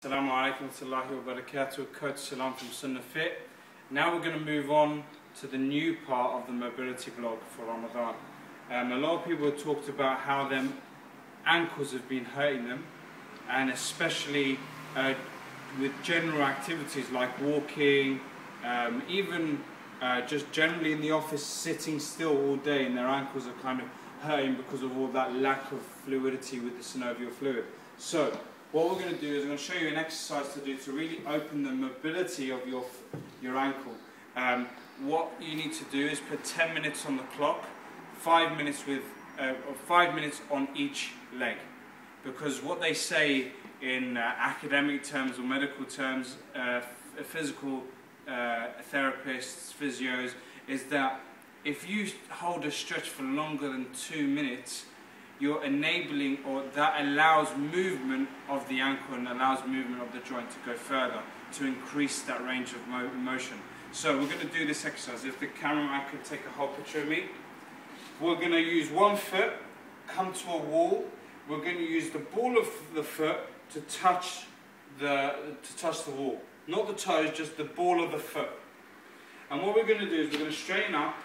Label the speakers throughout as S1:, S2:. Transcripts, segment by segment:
S1: Assalamu alaikum wa rahmatullahi wa barakatuh. Coach Salam from Sunnah Fit. Now we're going to move on to the new part of the mobility blog for Ramadan. A lot of people have talked about how their ankles have been hurting them, and especially with general activities like walking, even just generally in the office sitting still all day, and their ankles are kind of hurting because of all that lack of fluidity with the synovial fluid. So what we're going to do is I'm going to show you an exercise to do to really open the mobility of your ankle. What you need to do is put 10 minutes on the clock, 5 minutes on each leg, because what they say in academic terms or medical terms, physical therapists, physios, is that if you hold a stretch for longer than 2 minutes, you're enabling, or that allows movement of the ankle and allows movement of the joint to go further, to increase that range of motion. So we're going to do this exercise. If the cameraman can take a whole picture of me. We're going to use one foot, come to a wall. We're going to use the ball of the foot to touch the wall. Not the toes, just the ball of the foot. And what we're going to do is we're going to straighten up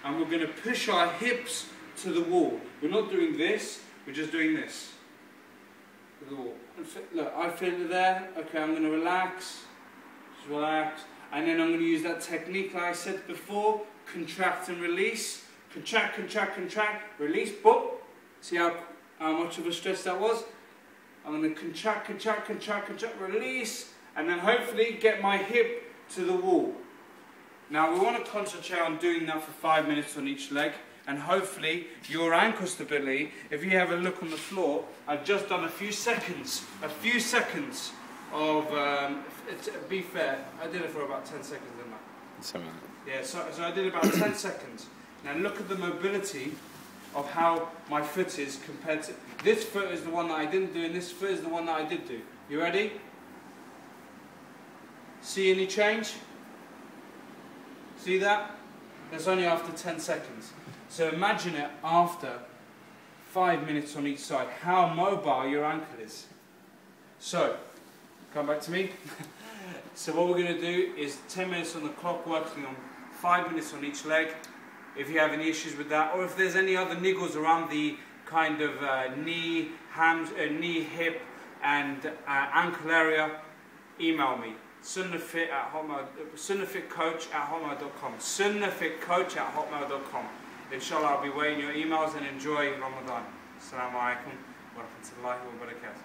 S1: and we're going to push our hips to the wall. We're not doing this, we're just doing this. To the wall. Look, I feel it there. Okay, I'm going to relax. Just relax. And then I'm going to use that technique like I said before. Contract and release. Contract, contract, contract. Release. Boom. See how much of a stretch that was? I'm going to contract, contract, contract, contract. Release. And then hopefully get my hip to the wall. Now we want to concentrate on doing that for 5 minutes on each leg. And hopefully your ankle stability, if you have a look on the floor, I've just done a few seconds of, be fair, I did it for about 10 seconds, didn't I?
S2: Something like that.
S1: Yeah, so I did about 10 seconds. Now look at the mobility of how my foot is compared to, this foot is the one that I didn't do and this foot is the one that I did do. You ready? See any change? See that? That's only after 10 seconds. So imagine it after 5 minutes on each side, how mobile your ankle is. So, come back to me. So what we're going to do is 10 minutes on the clock, working on 5 minutes on each leg. If you have any issues with that, or if there's any other niggles around the kind of knee, hip and ankle area, email me. sunnahfitcoach@hotmail.com. sunnahfitcoach@hotmail.com. Inshallah, I'll be waiting your emails and enjoy Ramadan. Assalamu alaikum wa rahmatullahi wa barakatuh.